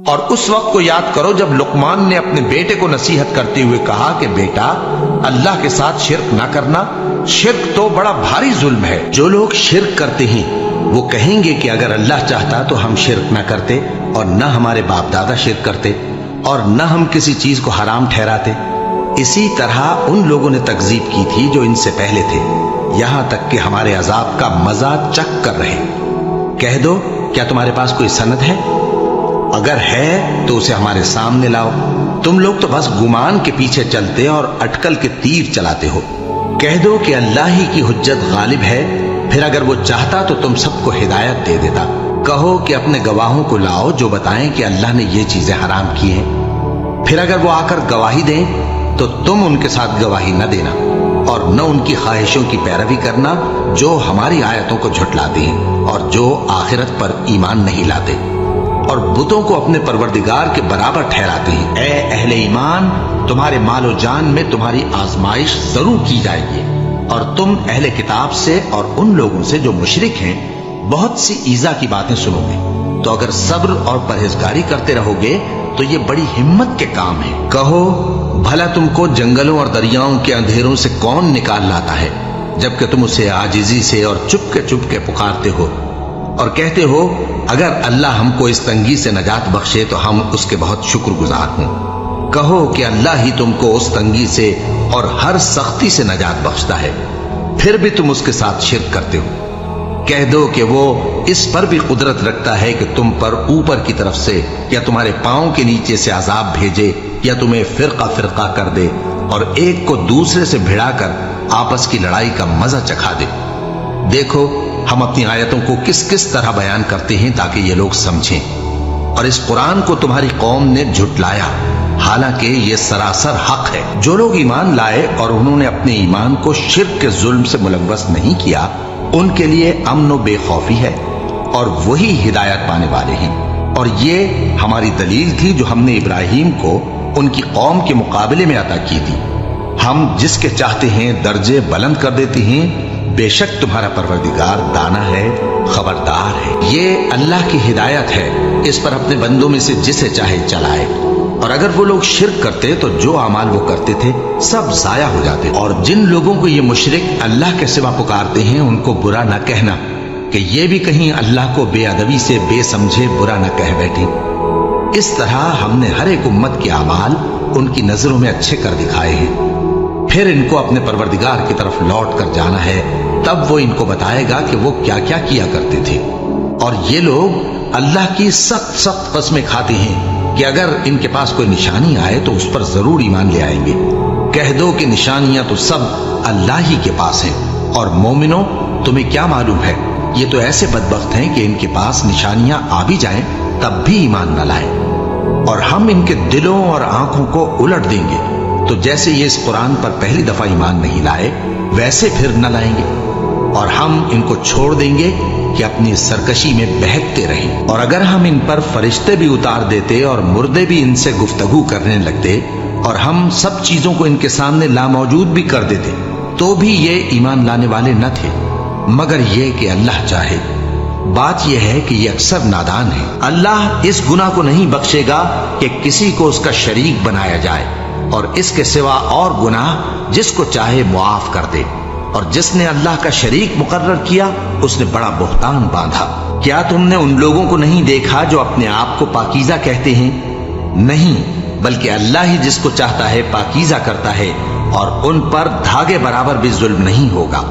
اور اس وقت کو یاد کرو جب لقمان نے اپنے بیٹے کو نصیحت کرتے ہوئے کہا کہ بیٹا اللہ کے ساتھ شرک نہ کرنا، شرک تو بڑا بھاری ظلم ہے۔ جو لوگ شرک کرتے ہیں وہ کہیں گے کہ اگر اللہ چاہتا تو ہم شرک نہ کرتے، اور نہ ہمارے باپ دادا شرک کرتے، اور نہ ہم کسی چیز کو حرام ٹھہراتے۔ اسی طرح ان لوگوں نے تکذیب کی تھی جو ان سے پہلے تھے، یہاں تک کہ ہمارے عذاب کا مزہ چکھ کر رہے۔ کہہ دو کیا تمہارے پاس کوئی سند ہے؟ اگر ہے تو اسے ہمارے سامنے لاؤ۔ تم لوگ تو بس گمان کے پیچھے چلتے اور اٹکل کے تیر چلاتے ہو۔ کہہ دو کہ اللہ ہی کی حجت غالب ہے، پھر اگر وہ چاہتا تو تم سب کو ہدایت دے دیتا۔ کہو کہ اپنے گواہوں کو لاؤ جو بتائیں کہ اللہ نے یہ چیزیں حرام کی ہیں، پھر اگر وہ آ کر گواہی دیں تو تم ان کے ساتھ گواہی نہ دینا، اور نہ ان کی خواہشوں کی پیروی کرنا جو ہماری آیتوں کو جھٹلاتے ہیں اور جو آخرت پر ایمان نہیں لاتے، اور بتوں کو اپنے پروردگار کے برابر ٹھہراتے ہیں۔ اے اہل ایمان، تمہارے مال و جان میں تمہاری آزمائش ضرور کی جائے گی، اور تم اہل کتاب سے اور ان لوگوں سے جو مشرک ہیں بہت سی ایذا کی باتیں سنو گے، تو اگر صبر اور پرہیزگاری کرتے رہو گے تو یہ بڑی ہمت کے کام ہے۔ کہو بھلا تم کو جنگلوں اور دریاؤں کے اندھیروں سے کون نکال لاتا ہے، جبکہ تم اسے عاجزی سے اور چپ کے پکارتے ہو، اور کہتے ہو اگر اللہ ہم کو اس تنگی سے نجات بخشے تو ہم اس کے بہت شکر گزار ہوں۔ کہو کہ اللہ ہی تم کو اس تنگی سے اور ہر سختی سے نجات بخشتا ہے، پھر بھی تم اس کے ساتھ شرک کرتے ہو۔ کہہ دو کہ وہ اس پر بھی قدرت رکھتا ہے کہ تم پر اوپر کی طرف سے یا تمہارے پاؤں کے نیچے سے عذاب بھیجے، یا تمہیں فرقہ فرقہ کر دے اور ایک کو دوسرے سے بھڑا کر آپس کی لڑائی کا مزہ چکھا دے۔ دیکھو ہم اپنی آیتوں کو کس کس طرح بیان کرتے ہیں تاکہ یہ لوگ سمجھیں، اور اس قرآن کو تمہاری قوم نے جھٹلایا حالانکہ یہ سراسر حق ہے۔ جو لوگ ایمان لائے اور انہوں نے اپنے ایمان کو شرک کے ظلم سے ملوث نہیں کیا، ان کے لیے امن و بے خوفی ہے، اور وہی ہدایت پانے والے ہیں۔ اور یہ ہماری دلیل تھی جو ہم نے ابراہیم کو ان کی قوم کے مقابلے میں عطا کی تھی۔ ہم جس کے چاہتے ہیں درجے بلند کر دیتے ہیں، بے شک تمہارا پروردگار دانا ہے، خبردار ہے۔ یہ اللہ کی ہدایت ہے، اس پر اپنے بندوں میں سے جسے چاہے چلائے، اور اگر وہ لوگ شرک کرتے تو جو اعمال وہ کرتے تھے سب ضائع ہو جاتے۔ اور جن لوگوں کو یہ مشرک اللہ کے سوا پکارتے ہیں ان کو برا نہ کہنا کہ یہ بھی کہیں اللہ کو بے ادبی سے بے سمجھے برا نہ کہہ بیٹھے۔ اس طرح ہم نے ہر ایک امت کے اعمال ان کی نظروں میں اچھے کر دکھائے ہیں، پھر ان کو اپنے پروردگار کی طرف لوٹ کر جانا ہے، تب وہ ان کو بتائے گا کہ وہ کیا کیا کیا کرتے تھے۔ اور یہ لوگ اللہ کی سخت سخت قسمیں کھاتے ہیں کہ اگر ان کے پاس کوئی نشانی آئے تو اس پر ضرور ایمان لے آئیں گے۔ کہہ دو کہ نشانیاں تو سب اللہ ہی کے پاس ہیں، اور مومنوں تمہیں کیا معلوم ہے یہ تو ایسے بدبخت ہیں کہ ان کے پاس نشانیاں آ بھی جائیں تب بھی ایمان نہ لائیں، اور ہم ان کے دلوں اور آنکھوں کو الٹ دیں گے، تو جیسے یہ اس قرآن پر پہلی دفعہ ایمان نہیں لائے ویسے پھر نہ لائیں گے، اور ہم ان کو چھوڑ دیں گے کہ اپنی سرکشی میں بہکتے رہیں۔ اور اگر ہم ان پر فرشتے بھی اتار دیتے اور مردے بھی ان سے گفتگو کرنے لگتے اور ہم سب چیزوں کو ان کے سامنے لاموجود بھی کر دیتے تو بھی یہ ایمان لانے والے نہ تھے، مگر یہ کہ اللہ چاہے۔ بات یہ ہے کہ یہ اکثر نادان ہے۔ اللہ اس گناہ کو نہیں بخشے گا کہ کسی کو اس کا شریک بنایا جائے، اور اس کے سوا اور گناہ جس کو چاہے معاف کر دے، اور جس نے اللہ کا شریک مقرر کیا اس نے بڑا بہتان باندھا۔ کیا تم نے ان لوگوں کو نہیں دیکھا جو اپنے آپ کو پاکیزہ کہتے ہیں؟ نہیں، بلکہ اللہ ہی جس کو چاہتا ہے پاکیزہ کرتا ہے، اور ان پر دھاگے برابر بھی ظلم نہیں ہوگا۔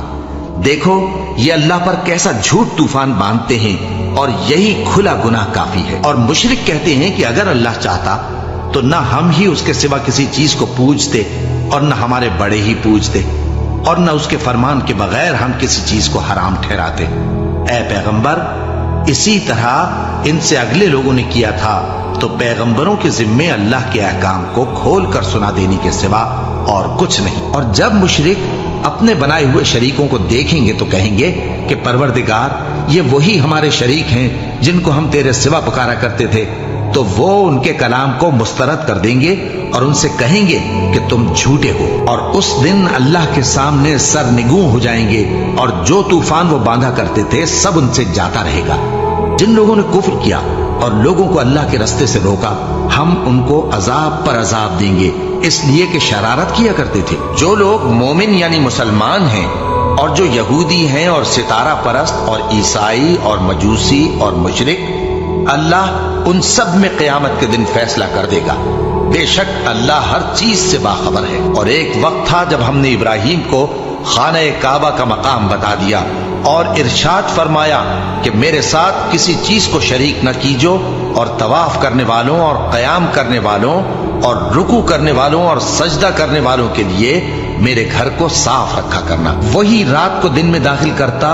دیکھو یہ اللہ پر کیسا جھوٹ طوفان باندھتے ہیں، اور یہی کھلا گناہ کافی ہے۔ اور مشرک کہتے ہیں کہ اگر اللہ چاہتا تو نہ ہم ہی اس کے سوا کسی چیز کو پوجتے اور نہ ہمارے بڑے ہی پوجتے، اور نہ اس کے فرمان کے بغیر ہم کسی چیز کو حرام ٹھہراتے۔ اے پیغمبر، اسی طرح ان سے اگلے لوگوں نے کیا تھا، تو پیغمبروں کے ذمے اللہ کے احکام کو کھول کر سنا دینے کے سوا اور کچھ نہیں۔ اور جب مشرک اپنے بنائے ہوئے شریکوں کو دیکھیں گے تو کہیں گے کہ پروردگار یہ وہی ہمارے شریک ہیں جن کو ہم تیرے سوا پکارا کرتے تھے، تو وہ ان کے کلام کو مسترد کر دیں گے اور ان سے کہیں گے کہ تم جھوٹے ہو، اور اس دن اللہ کے سامنے سرنگوں ہو جائیں گے، اور جو طوفان وہ باندھا کرتے تھے سب ان سے جاتا رہے گا۔ جن لوگوں نے کفر کیا اور لوگوں کو اللہ کے رستے سے روکا، ہم ان کو عذاب پر عذاب دیں گے اس لیے کہ شرارت کیا کرتے تھے۔ جو لوگ مومن یعنی مسلمان ہیں اور جو یہودی ہیں اور ستارہ پرست اور عیسائی اور مجوسی اور مشرک، اللہ ان سب میں قیامت کے دن فیصلہ کر دے گا۔ بے شک اللہ ہر چیز سے باخبر ہے۔ اور ایک وقت تھا جب ہم نے ابراہیم کو خانہ کعبہ کا مقام بتا دیا اور ارشاد فرمایا کہ میرے ساتھ کسی چیز کو شریک نہ کیجو، اور طواف کرنے والوں اور قیام کرنے والوں اور رکوع کرنے والوں اور سجدہ کرنے والوں کے لیے میرے گھر کو صاف رکھا کرنا۔ وہی رات کو دن میں داخل کرتا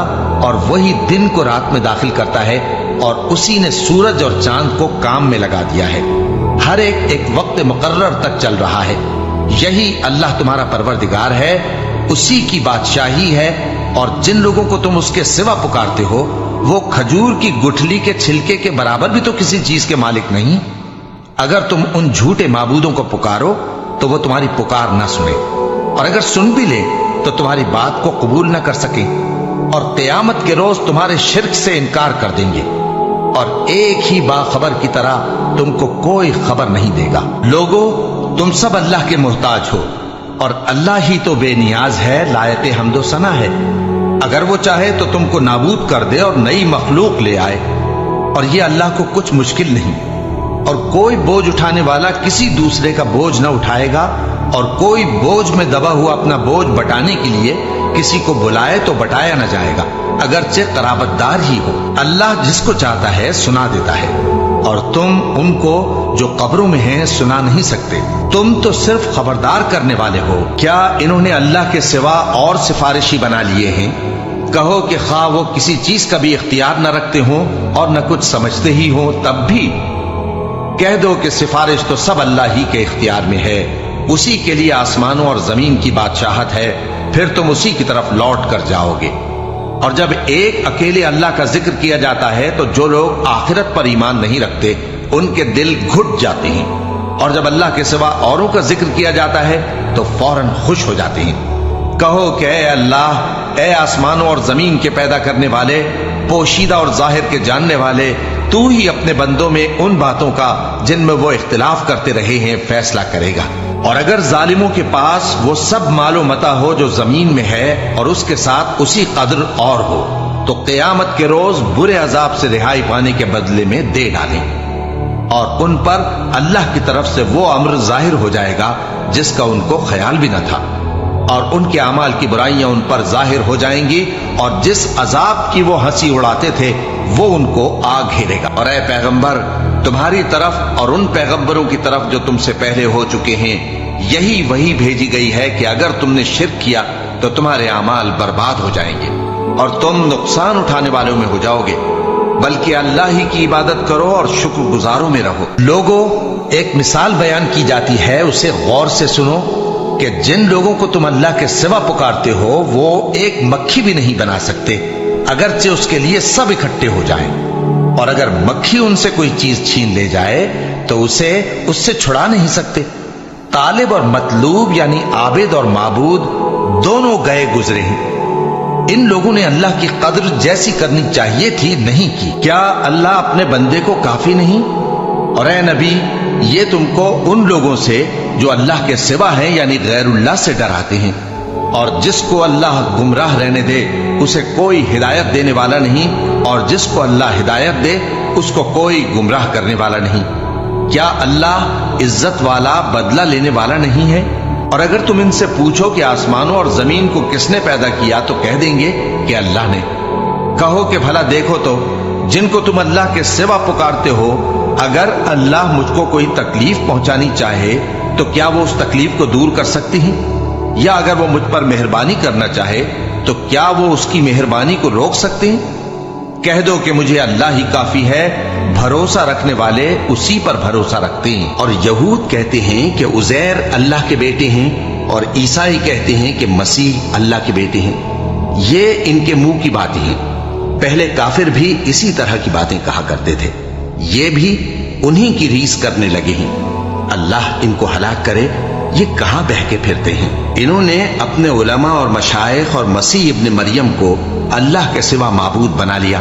اور وہی دن کو رات میں داخل کرتا ہے، اور اسی نے سورج اور چاند کو کام میں لگا دیا ہے، ہر ایک وقت مقرر تک چل رہا ہے۔ یہی اللہ تمہارا پروردگار ہے، اسی کی بادشاہی ہے، اور جن لوگوں کو تم اس کے سوا پکارتے ہو وہ کھجور کی گٹھلی کے چھلکے کے برابر بھی تو کسی چیز کے مالک نہیں۔ اگر تم ان جھوٹے معبودوں کو پکارو تو وہ تمہاری پکار نہ سنے، اور اگر سن بھی لے تو تمہاری بات کو قبول نہ کر سکیں، اور قیامت کے روز تمہارے شرک سے انکار کر دیں گے، اور ایک ہی باخبر کی طرح تم کو کوئی خبر نہیں دے گا۔ لوگو، تم سب اللہ کے محتاج ہو، اور اللہ ہی تو بے نیاز ہے، لائق حمد و ثنا ہے۔ اگر وہ چاہے تو تم کو نابود کر دے اور نئی مخلوق لے آئے، اور یہ اللہ کو کچھ مشکل نہیں۔ اور کوئی بوجھ اٹھانے والا کسی دوسرے کا بوجھ نہ اٹھائے گا، اور کوئی بوجھ میں دبا ہوا اپنا بوجھ بٹانے کے لیے کسی کو بلائے تو بٹایا نہ جائے گا، اگرچہ قرابت دار ہی ہو۔ اللہ جس کو چاہتا ہے سنا دیتا ہے، اور تم ان کو جو قبروں میں ہیں سنا نہیں سکتے، تم تو صرف خبردار کرنے والے ہو۔ کیا انہوں نے اللہ کے سوا اور سفارشی بنا لیے ہیں؟ کہو کہ خواہ وہ کسی چیز کا بھی اختیار نہ رکھتے ہوں اور نہ کچھ سمجھتے ہی ہوں، تب بھی کہہ دو کہ سفارش تو سب اللہ ہی کے اختیار میں ہے، اسی کے لیے آسمانوں اور زمین کی بادشاہت ہے، پھر تم اسی کی طرف لوٹ کر جاؤ گے۔ اور جب ایک اکیلے اللہ کا ذکر کیا جاتا ہے تو جو لوگ آخرت پر ایمان نہیں رکھتے ان کے دل گھٹ جاتے ہیں، اور جب اللہ کے سوا اوروں کا ذکر کیا جاتا ہے تو فوراً خوش ہو جاتے ہیں۔ کہو کہ اے اللہ، اے آسمانوں اور زمین کے پیدا کرنے والے، پوشیدہ اور ظاہر کے جاننے والے، تو ہی اپنے بندوں میں ان باتوں کا جن میں وہ اختلاف کرتے رہے ہیں فیصلہ کرے گا۔ اور اگر ظالموں کے پاس وہ سب مال و متاع ہو جو زمین میں ہے اور اس کے ساتھ اسی قدر اور ہو، تو قیامت کے روز برے عذاب سے رہائی پانے کے بدلے میں دے ڈالیں، اور ان پر اللہ کی طرف سے وہ امر ظاہر ہو جائے گا جس کا ان کو خیال بھی نہ تھا، اور ان کے اعمال کی برائیاں ان پر ظاہر ہو جائیں گی، اور جس عذاب کی وہ ہنسی اڑاتے تھے وہ ان کو آ گھیرے گا۔ اور اے پیغمبر، تمہاری طرف اور ان پیغمبروں کی طرف جو تم سے پہلے ہو چکے ہیں یہی وہی بھیجی گئی ہے کہ اگر تم نے شرک کیا تو تمہارے اعمال برباد ہو جائیں گے اور تم نقصان اٹھانے والوں میں ہو جاؤ گے، بلکہ اللہ ہی کی عبادت کرو اور شکر گزاروں میں رہو۔ لوگوں، ایک مثال بیان کی جاتی ہے، اسے غور سے سنو کہ جن لوگوں کو تم اللہ کے سوا پکارتے ہو وہ ایک مکھی بھی نہیں بنا سکتے، اگرچہ اس کے لیے سب اکٹھے ہو جائیں، اور اگر مکھی ان سے کوئی چیز چھین لے جائے تو اسے اس سے چھڑا نہیں سکتے۔ طالب اور مطلوب یعنی عابد اور معبود دونوں گئے گزرے ہیں، ان لوگوں نے اللہ کی قدر جیسی کرنی چاہیے تھی نہیں کی۔ کیا اللہ اپنے بندے کو کافی نہیں؟ اور اے نبی، یہ تم کو ان لوگوں سے جو اللہ کے سوا ہیں یعنی غیر اللہ سے ڈراتے ہیں، اور جس کو اللہ گمراہ رہنے دے اسے کوئی ہدایت دینے والا نہیں، اور جس کو اللہ ہدایت دے اس کو کوئی گمراہ کرنے والا نہیں۔ کیا اللہ عزت والا بدلہ لینے والا نہیں ہے؟ اور اگر تم ان سے پوچھو کہ آسمانوں اور زمین کو کس نے پیدا کیا تو کہہ دیں گے کہ اللہ نے۔ کہو کہ بھلا دیکھو تو جن کو تم اللہ کے سوا پکارتے ہو، اگر اللہ مجھ کو کوئی تکلیف پہنچانی چاہے تو کیا وہ اس تکلیف کو دور کر سکتی ہیں؟ یا اگر وہ مجھ پر مہربانی کرنا چاہے تو کیا وہ اس کی مہربانی کو روک سکتے ہیں؟ کہہ دو کہ مجھے اللہ ہی کافی ہے، بھروسہ رکھنے والے اسی پر بھروسہ رکھتے ہیں۔ اور یہود کہتے ہیں کہ عزیر اللہ کے بیٹے ہیں، اور عیسائی کہتے ہیں کہ مسیح اللہ کے بیٹے ہیں۔ یہ ان کے منہ کی باتیں ہیں، پہلے کافر بھی اسی طرح کی باتیں کہا کرتے تھے، یہ بھی انہی کی ریس کرنے لگے ہیں۔ اللہ ان کو ہلاک کرے، یہ کہاں بہہ کے پھرتے ہیں؟ انہوں نے اپنے علماء اور مشائخ اور مسیح ابن مریم کو اللہ کے سوا معبود بنا لیا،